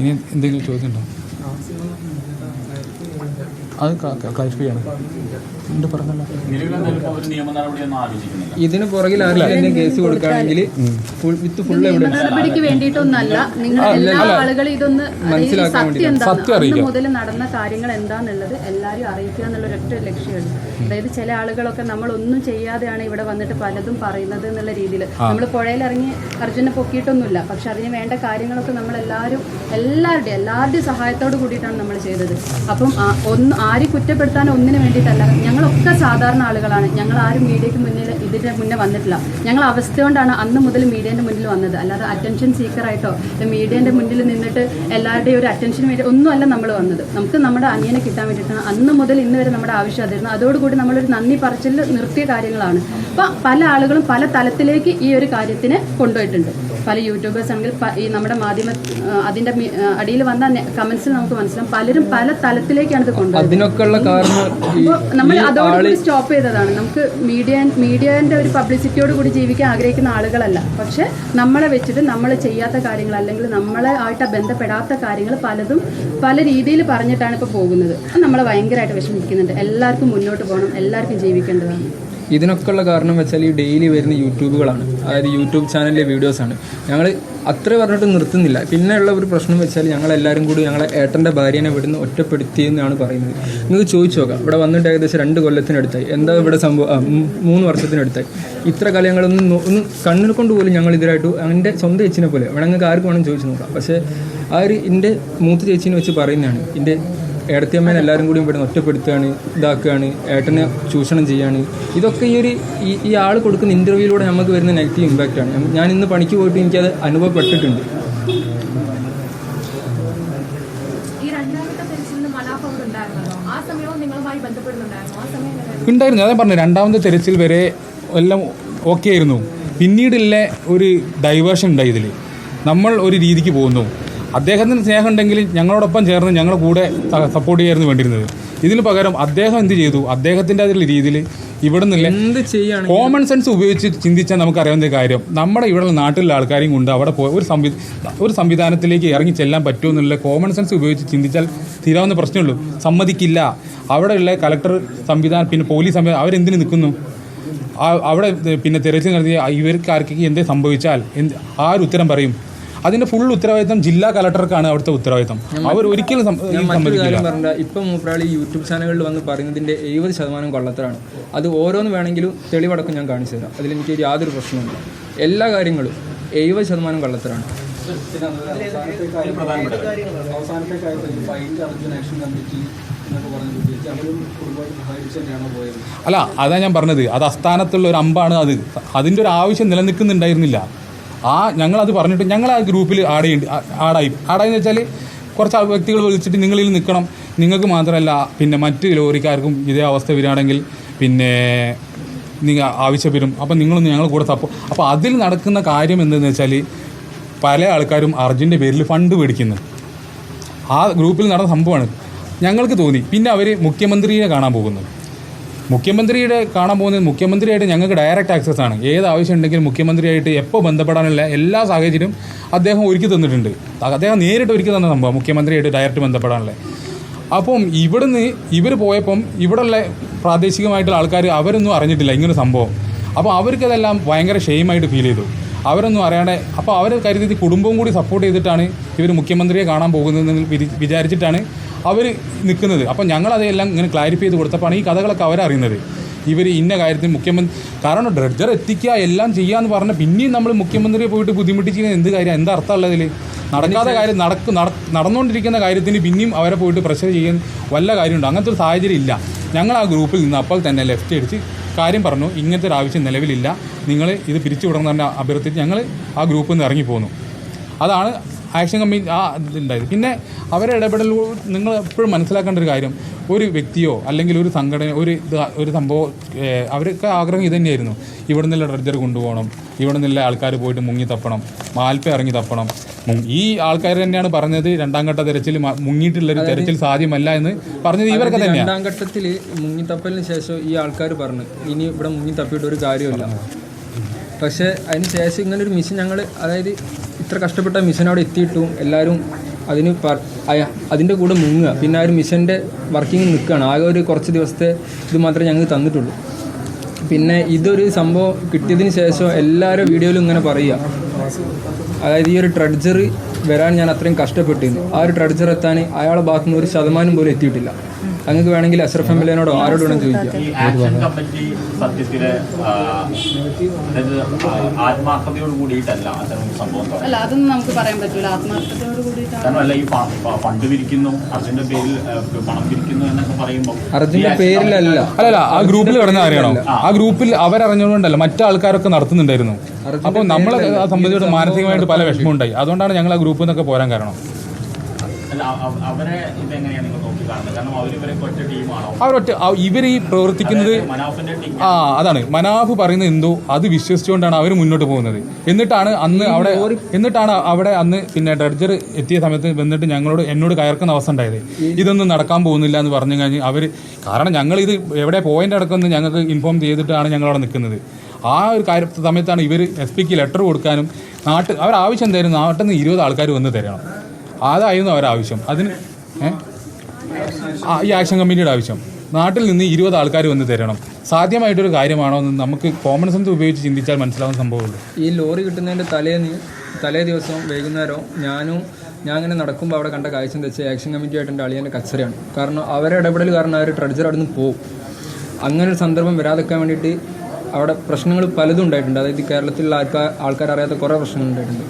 ഇനി എന്തെങ്കിലും ചോദ്യം ഉണ്ടോ? അത് ക്ലാരിഫൈ ചെയ്യണം. എന്ത് പറഞ്ഞല്ലോ, ഇതിന് പുറകിൽ ആരെങ്കിലും കേസ് കൊടുക്കുകയാണെങ്കിൽ നടപടിക്ക് വേണ്ടിയിട്ടൊന്നല്ല, നിങ്ങൾ എല്ലാ ആളുകളും ഇതൊന്ന് സത്യം എന്താ മുതൽ നടന്ന കാര്യങ്ങൾ എന്താന്നുള്ളത് എല്ലാവരും അറിയിക്കുക എന്നുള്ള ഒരൊറ്റ ലക്ഷ്യമുണ്ട്. അതായത് ചില ആളുകളൊക്കെ നമ്മളൊന്നും ചെയ്യാതെയാണ് ഇവിടെ വന്നിട്ട് പലതും പറയുന്നത് എന്നുള്ള രീതിയിൽ. നമ്മൾ പുഴയിലിറങ്ങി അർജുനെ പൊക്കിയിട്ടൊന്നുമില്ല, പക്ഷെ അതിന് വേണ്ട കാര്യങ്ങളൊക്കെ നമ്മൾ എല്ലാവരുടെയും സഹായത്തോട് കൂടിയിട്ടാണ് നമ്മൾ ചെയ്തത്. അപ്പം ആരും കുറ്റപ്പെടുത്താനോ ഒന്നിനു വേണ്ടിയിട്ടല്ല. ഞങ്ങളൊക്കെ സാധാരണ ആളുകളാണ്. ഞങ്ങൾ ആരും മീഡിയയ്ക്ക് ഇതിന്റെ മുന്നേ വന്നിട്ടില്ല. ഞങ്ങൾ അവസ്ഥ കൊണ്ടാണ് അന്ന് മുതൽ മീഡിയന്റെ മുന്നിൽ വന്നത്. അല്ലാതെ അറ്റൻഷൻ സീക്കറായിട്ടോ മീഡിയന്റെ മുന്നിൽ നിന്നിട്ട് എല്ലാവരുടെയും ഒരു അറ്റൻഷന് വേണ്ടി ഒന്നുമല്ല നമ്മൾ വന്നത്. നമുക്ക് നമ്മുടെ അനിയനെ കിട്ടാൻ വേണ്ടിയിട്ടാണ് അന്ന് മുതൽ ഇന്ന് വരെ നമ്മുടെ ആവശ്യം അതായിരുന്നു. അതോടുകൂടി നമ്മളൊരു നന്ദി പറച്ചിൽ നിർത്തിയ കാര്യങ്ങളാണ്. അപ്പം പല ആളുകളും പല തലത്തിലേക്ക് ഈ ഒരു കാര്യത്തിനെ കൊണ്ടുപോയിട്ടുണ്ട്. പല യൂട്യൂബേഴ്സ് ആണെങ്കിൽ ഈ നമ്മുടെ മാധ്യമ അതിന്റെ അടിയിൽ വന്ന കമന്റ്സിൽ നമുക്ക് മനസ്സിലാവും പലരും പല തലത്തിലേക്കാണ് ഇത് കൊണ്ടുപോകുന്നത്. നമ്മൾ അതോടുകൂടി സ്റ്റോപ്പ് ചെയ്തതാണ്. നമുക്ക് മീഡിയന്റെ ഒരു പബ്ലിസിറ്റിയോട് കൂടി ജീവിക്കാൻ ആഗ്രഹിക്കുന്ന ആളുകളല്ല. പക്ഷെ നമ്മളെ വെച്ചിട്ട് നമ്മൾ ചെയ്യാത്ത കാര്യങ്ങൾ അല്ലെങ്കിൽ നമ്മളെ ആയിട്ട് ബന്ധപ്പെടാത്ത കാര്യങ്ങൾ പലതും പല രീതിയിൽ പറഞ്ഞിട്ടാണ് ഇപ്പോൾ പോകുന്നത്. നമ്മളെ ഭയങ്കരമായിട്ട് വിഷമിക്കുന്നുണ്ട്. എല്ലാവർക്കും മുന്നോട്ട് പോകണം, എല്ലാവർക്കും ജീവിക്കേണ്ടതാണ്. ഇതിനൊക്കെയുള്ള കാരണം വെച്ചാൽ ഈ ഡെയിലി വരുന്ന യൂട്യൂബുകളാണ്, അതായത് യൂട്യൂബ് ചാനലിലെ വീഡിയോസാണ്. ഞങ്ങൾ അത്ര പറഞ്ഞിട്ട് നിർത്തുന്നില്ല. പിന്നെയുള്ള ഒരു പ്രശ്നം വെച്ചാൽ ഞങ്ങളെല്ലാവരും കൂടി ഞങ്ങളെ ഏട്ടൻ്റെ ഭാര്യനെ ഇവിടുന്ന് ഒറ്റപ്പെടുത്തിയെന്നാണ് പറയുന്നത്. നിങ്ങൾക്ക് ചോദിച്ചു നോക്കാം, ഇവിടെ വന്നിട്ട് ഏകദേശം 2 കൊല്ലത്തിനടുത്തായി. എന്താ ഇവിടെ സംഭവം? 3 വർഷത്തിനടുത്തായി. ഇത്ര കാലം ഞങ്ങളൊന്നും കണ്ണിൽ കൊണ്ട് പോലും ഞങ്ങൾ ഇതിലായിട്ട് എൻ്റെ സ്വന്തം ചേച്ചിനെ പോലെ വേണമെങ്കിൽ ആർക്ക് വേണം ചോദിച്ചു നോക്കാം. പക്ഷേ ആ ഒരു എൻ്റെ മൂത്ത ചേച്ചീനെ വെച്ച് പറയുന്നതാണ്, എൻ്റെ ഏടത്തിയമ്മേനെ എല്ലാവരും കൂടി ഇവിടെ ഒറ്റപ്പെടുത്തുകയാണ്, ഇതാക്കുകയാണ്, ഏട്ടനെ ചൂഷണം ചെയ്യുകയാണ്. ഇതൊക്കെ ഈ ആൾ കൊടുക്കുന്ന ഇൻ്റർവ്യൂയിലൂടെ നമുക്ക് വരുന്ന നെഗറ്റീവ് ഇമ്പാക്റ്റാണ്. ഞാൻ ഇന്ന് പണിക്ക് പോയിട്ട് എനിക്കത് അനുഭവപ്പെട്ടിട്ടുണ്ട്. ഉണ്ടായിരുന്നു, അതാ പറഞ്ഞു. 2ാമത്തെ തെരച്ചിൽ വരെ എല്ലാം ഓക്കെ ആയിരുന്നു. പിന്നീടുള്ള ഒരു ഡൈവേർഷൻ ഉണ്ടായി. ഇതിൽ നമ്മൾ ഒരു രീതിക്ക് പോകുന്നു. അദ്ദേഹത്തിന് സ്നേഹം ഉണ്ടെങ്കിൽ ഞങ്ങളോടൊപ്പം ചേർന്ന് ഞങ്ങളുടെ കൂടെ സപ്പോർട്ട് ചെയ്യായിരുന്നു വേണ്ടിയിരുന്നത്. ഇതിന് പകരം അദ്ദേഹം എന്ത് ചെയ്തു? അദ്ദേഹത്തിൻ്റെ അതിലുള്ള രീതിയിൽ ഇവിടെ നിന്നില്ല കോമൺ സെൻസ് ഉപയോഗിച്ച് ചിന്തിച്ചാൽ നമുക്കറിയാവുന്ന കാര്യം, നമ്മുടെ ഇവിടെ നാട്ടിലുള്ള ആൾക്കാരെയും കൊണ്ട് അവിടെ പോയി ഒരു സംവിധാനത്തിലേക്ക് ഇറങ്ങി ചെല്ലാൻ പറ്റുമെന്നുള്ള കോമൺ സെൻസ് ഉപയോഗിച്ച് ചിന്തിച്ചാൽ തീരാവുന്ന പ്രശ്നമുള്ളൂ. സമ്മതിക്കില്ല. അവിടെയുള്ള കളക്ടർ സംവിധാനം, പിന്നെ പോലീസ് സംവിധാനം അവരെന്തിനു നിൽക്കുന്നു? അവിടെ പിന്നെ തെരച്ചിൽ നടത്തി ഇവർക്ക് ആർക്കൊക്കെ എന്തേ സംഭവിച്ചാൽ ആര് ഉത്തരം പറയും? അതിന്റെ ഫുൾ ഉത്തരവാദിത്തം ജില്ലാ കളക്ടർക്കാണ്. അവിടുത്തെ ഉത്തരവാദിത്തം അവർ ഒരിക്കലും സമ്മതിക്കില്ല. ഇപ്പം മൂപ്പരാൾ യൂട്യൂബ് ചാനലുകളിൽ വന്ന് പറയുന്നതിന്റെ 70% കൊള്ളത്തരാണ്. അത് ഓരോന്ന് വേണമെങ്കിലും തെളിവടക്കം ഞാൻ കാണിച്ചു തരാം. അതിലെനിക്ക് യാതൊരു പ്രശ്നവുമില്ല. എല്ലാ കാര്യങ്ങളും 70% കൊള്ളത്തരാണ്. അല്ല, അതാ ഞാൻ പറഞ്ഞത്. അത് അസ്ഥാനത്തുള്ള ഒരു അമ്പാണ്. അതിൻ്റെ ഒരു ആവശ്യം നിലനിൽക്കുന്നുണ്ടായിരുന്നില്ല. ഞങ്ങളത് പറഞ്ഞിട്ട് ഞങ്ങൾ ആ ഗ്രൂപ്പിൽ ആടായെന്ന് വെച്ചാൽ കുറച്ച് വ്യക്തികൾ വിളിച്ചിട്ട് നിങ്ങളിൽ നിൽക്കണം, നിങ്ങൾക്ക് മാത്രമല്ല പിന്നെ മറ്റ് ലോറിക്കാർക്കും ഇതേ അവസ്ഥ വരികയാണെങ്കിൽ പിന്നെ നിങ്ങൾ ആവശ്യപ്പെടും, അപ്പം നിങ്ങളൊന്ന് ഞങ്ങൾ കൂടെ അപ്പോൾ അതിൽ നടക്കുന്ന കാര്യം എന്തെന്ന് വെച്ചാൽ പല ആൾക്കാരും അർജുൻ്റെ പേരിൽ ഫണ്ട് മേടിക്കുന്നു. ആ ഗ്രൂപ്പിൽ നടന്ന സംഭവമാണ്. ഞങ്ങൾക്ക് തോന്നി. പിന്നെ അവർ മുഖ്യമന്ത്രിയെ കാണാൻ പോകുന്നു. മുഖ്യമന്ത്രിയുടെ കാണാൻ പോകുന്നത് മുഖ്യമന്ത്രിയായിട്ട് ഞങ്ങൾക്ക് ഡയറക്റ്റ് ആക്സസ് ആണ്. ഏത് ആവശ്യം ഉണ്ടെങ്കിലും മുഖ്യമന്ത്രിയായിട്ട് എപ്പോൾ ബന്ധപ്പെടാനുള്ള എല്ലാ സാഹചര്യവും അദ്ദേഹം ഒരുക്കി തന്നിട്ടുണ്ട്. അദ്ദേഹം നേരിട്ട് ഒരുക്കി തന്ന സംഭവം മുഖ്യമന്ത്രിയായിട്ട് ഡയറക്റ്റ് ബന്ധപ്പെടാനുള്ള. അപ്പം ഇവിടുന്ന് ഇവർ പോയപ്പം ഇവിടെയുള്ള പ്രാദേശികമായിട്ടുള്ള ആൾക്കാർ അവരൊന്നും അറിഞ്ഞിട്ടില്ല ഇങ്ങനെ സംഭവം. അപ്പോൾ അവർക്കതെല്ലാം ഭയങ്കര ഷെയിമായിട്ട് ഫീൽ ചെയ്തു. അവരൊന്നും അറിയാതെ അപ്പോൾ അവർ കരുതി കുടുംബവും കൂടി സപ്പോർട്ട് ചെയ്തിട്ടാണ് ഇവർ മുഖ്യമന്ത്രിയെ കാണാൻ പോകുന്നതെന്ന് വിചാരിച്ചിട്ടാണ് അവർ നിൽക്കുന്നത്. അപ്പോൾ ഞങ്ങളതെല്ലാം ഇങ്ങനെ ക്ലാരിഫൈ ചെയ്ത് കൊടുത്തപ്പോഴാണ് ഈ കഥകളൊക്കെ അവരറിയുന്നത്. ഇവർ ഇന്ന കാര്യത്തിൽ കാരണം ഡ്രഡ്ജർ എത്തിക്കുക എല്ലാം ചെയ്യാന്ന് പറഞ്ഞാൽ പിന്നെയും നമ്മൾ മുഖ്യമന്ത്രിയെ പോയിട്ട് ബുദ്ധിമുട്ടിച്ചിരിക്കുന്ന എന്ത് കാര്യം, എന്താ അർത്ഥമുള്ളതിൽ? നടക്കാത്ത കാര്യം നടന്നുകൊണ്ടിരിക്കുന്ന കാര്യത്തിന് പിന്നെയും അവരെ പോയിട്ട് പ്രഷർ ചെയ്യാൻ വല്ല കാര്യമുണ്ടോ? അങ്ങനത്തെ ഒരു സാഹചര്യം ഇല്ല. ഞങ്ങൾ ആ ഗ്രൂപ്പിൽ നിന്ന് അപ്പോൾ തന്നെ ലെഫ്റ്റ് അടിച്ച് കാര്യം പറഞ്ഞു, ഇങ്ങനത്തെ ഒരു ആവശ്യം നിലവിലില്ല, നിങ്ങൾ ഇത് പിരിച്ചു വിടണം എന്ന് അഭ്യർത്ഥിച്ച് ഞങ്ങൾ ആ ഗ്രൂപ്പിൽ നിന്ന് ഇറങ്ങിപ്പോന്നു. അതാണ് ആക്ഷൻ കമ്മിറ്റി ഇതുണ്ടായത്. പിന്നെ അവരുടെ ഇടപെടൽ നിങ്ങൾ എപ്പോഴും മനസ്സിലാക്കേണ്ട ഒരു കാര്യം, ഒരു വ്യക്തിയോ അല്ലെങ്കിൽ ഒരു സംഘടന ഒരു സംഭവം അവർക്ക് ആഗ്രഹം ഇത് തന്നെയായിരുന്നു. ഇവിടെ നിന്നുള്ള ഡ്രഡ്ജർ കൊണ്ടുപോകണം, ഇവിടെ നിന്നുള്ള ആൾക്കാർ പോയിട്ട് മുങ്ങി തപ്പണം, മാൽപ്പ ഇറങ്ങി തപ്പണം. ഈ ആൾക്കാർ തന്നെയാണ് പറഞ്ഞത് 2ാം ഘട്ട തെരച്ചിൽ മുങ്ങിയിട്ടുള്ളൊരു തെരച്ചിൽ സാധ്യമല്ല എന്ന് പറഞ്ഞത് ഇവരൊക്കെ തന്നെയാണ്. 2ാം ഘട്ടത്തിൽ മുങ്ങിത്തപ്പലിന് ശേഷം ഈ ആൾക്കാർ പറഞ്ഞു ഇനി ഇവിടെ മുങ്ങി തപ്പിയിട്ട് ഒരു കാര്യമില്ല. പക്ഷേ അതിന് ശേഷം ഇങ്ങനൊരു മിഷൻ ഞങ്ങൾ, അതായത് ഇത്ര കഷ്ടപ്പെട്ട മിഷൻ അവിടെ എത്തിയിട്ടും എല്ലാവരും അതിൻ്റെ കൂടെ മുങ്ങുക. പിന്നെ ആ ഒരു മിഷൻ്റെ വർക്കിംഗ് നിൽക്കുകയാണ്. ആകെ ഒരു കുറച്ച് ദിവസത്തെ ഇത് മാത്രമേ ഞങ്ങൾക്ക് തന്നിട്ടുള്ളൂ. പിന്നെ ഇതൊരു സംഭവം കിട്ടിയതിന് ശേഷം എല്ലാവരും വീഡിയോയിലും ഇങ്ങനെ പറയുക, അതായത് ഈ ഒരു ട്രഡ്ജർ വരാൻ ഞാൻ അത്രയും കഷ്ടപ്പെട്ടിരുന്നു. ആ ഒരു ട്രഡ്ജർ എത്താൻ അയാളുടെ ഭാഗത്തു നിന്ന് 1% പോലും എത്തിയിട്ടില്ല. നിങ്ങൾക്ക് വേണമെങ്കിൽ അഷ്റഫ് എംഎൽഎനോടോ ആരോട് വേണം ചോദിക്കാം. ഈ ആക്ഷൻ കമ്മിറ്റി സത്യത്തില് ആത്മാർത്ഥതയോട് കൂടിയിട്ടല്ല അത്തരം സംഭവം. അല്ല, അതൊന്നും നമുക്ക് പറയാൻ പറ്റില്ല. ആത്മാർത്ഥതയോട് കൂടിയിട്ടാണ്. കാരണം അല്ല, ഈ ഫണ്ട് പിരിക്കുന്നു, അർജുന്റെ പേരിൽ പണം പിരിക്കുന്നു എന്നൊക്കെ പറയുമ്പോൾ അർജുന്റെ പേരിലല്ല, അല്ലല്ല, ആ ഗ്രൂപ്പിൽ കിടന്ന അറിയണോ? ആ ഗ്രൂപ്പിൽ അവരറിഞ്ഞുകൊണ്ടല്ല, മറ്റു ആൾക്കാരൊക്കെ നടത്തുന്നുണ്ടായിരുന്നു. അപ്പോൾ നമ്മളെ സംബന്ധിച്ചിടത്തോളം മാനസികമായിട്ട് പല വിഷമമുണ്ടായി. അതുകൊണ്ടാണ് ഞങ്ങൾ ആ ഗ്രൂപ്പിൽ നിന്നൊക്കെ പോരാൻ കാരണം. അവരെ ഇതെങ്ങനെയാണ് നിങ്ങൾ നോക്കി കാണുന്നത്? കാരണം അവരിവരൊക്കെ ഒറ്റ ടീമാണോ? ഇവർ ഈ പ്രവർത്തിക്കുന്നത് അതാണ്. മനാഫ് പറയുന്നത് എന്തോ അത് വിശ്വസിച്ചുകൊണ്ടാണ് അവർ മുന്നോട്ട് പോകുന്നത്. എന്നിട്ടാണ് അവിടെ അന്ന് പിന്നെ ഡ്രഡ്ജർ എത്തിയ സമയത്ത് വന്നിട്ട് എന്നോട് കയർക്കുന്ന അവസ്ഥ ഉണ്ടായത്. ഇതൊന്നും നടക്കാൻ പോകുന്നില്ല എന്ന് പറഞ്ഞു കഴിഞ്ഞ് അവർ, കാരണം ഞങ്ങളിത് എവിടെ പോയിന്റ് അടക്കമെന്ന് ഞങ്ങൾക്ക് ഇൻഫോം ചെയ്തിട്ടാണ് ഞങ്ങളവിടെ നിൽക്കുന്നത്. ആ ഒരു സമയത്താണ് ഇവർ SP-ക്ക് ലെറ്റർ കൊടുക്കാനും അവരാവശ്യം എന്തായിരുന്നു, നാട്ടിൽ നിന്ന് 20 ആൾക്കാർ വന്ന് തരണം. അതായിരുന്നു അവരാവശ്യം. അതിന് ഈ ആക്ഷൻ കമ്മിറ്റിയുടെ ആവശ്യം, നാട്ടിൽ നിന്ന് 20 ആൾക്കാർ വന്ന് തരണം. സാധ്യമായിട്ടൊരു കാര്യമാണോ എന്ന് നമുക്ക് കോമൺ സെൻസ് ഉപയോഗിച്ച് ചിന്തിച്ചാൽ മനസ്സിലാവുന്ന സംഭവമുള്ളൂ. ഈ ലോറി കിട്ടുന്നതിൻ്റെ തലേ ദിവസം വൈകുന്നേരം ഞാൻ അങ്ങനെ നടക്കുമ്പോൾ അവിടെ കണ്ട കാഴ്ച എന്താ വെച്ചാൽ ആക്ഷൻ കമ്മിറ്റിയായിട്ട് എൻ്റെ അളിയൻ്റെ കച്ചറയാണ്. കാരണം അവരെ ഇടപെടൽ കാരണം അവർ ട്രഡ്ജർ അവിടെ നിന്ന് പോകും. അങ്ങനൊരു സന്ദർഭം വരാതെക്കാൻ വേണ്ടിയിട്ട് അവിടെ പ്രശ്നങ്ങൾ പലതും ഉണ്ടായിട്ടുണ്ട്. അതായത് കേരളത്തിലുള്ള ആൾക്കാർ അറിയാത്ത കുറേ പ്രശ്നങ്ങൾ ഉണ്ടായിട്ടുണ്ട്.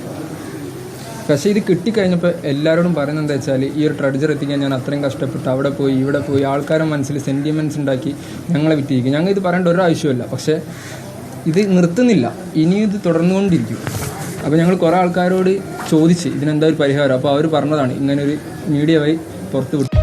പക്ഷേ ഇത് കിട്ടിക്കഴിഞ്ഞപ്പോൾ എല്ലാവരോടും പറയുന്നത് എന്താ വെച്ചാൽ, ഈ ഒരു ട്രഡ്ജർ എത്തിക്കാൻ ഞാൻ അത്രയും കഷ്ടപ്പെട്ട് അവിടെ പോയി ഇവിടെ പോയി ആൾക്കാരുടെ മനസ്സിൽ സെൻറ്റിമെൻറ്റ്സ് ഉണ്ടാക്കി ഞങ്ങളെ വിറ്റിരിക്കും. ഞങ്ങൾ ഇത് പറയേണ്ട ഒരു ആവശ്യമില്ല. പക്ഷേ ഇത് നിർത്തുന്നില്ല, ഇനിയും ഇത് തുടർന്നുകൊണ്ടിരിക്കും. അപ്പോൾ ഞങ്ങൾ കുറേ ആൾക്കാരോട് ചോദിച്ച് ഇതിനെന്താ ഒരു പരിഹാരം. അപ്പോൾ അവർ പറഞ്ഞതാണ് ഇങ്ങനൊരു മീഡിയ വഴി പുറത്ത് വിട്ടു.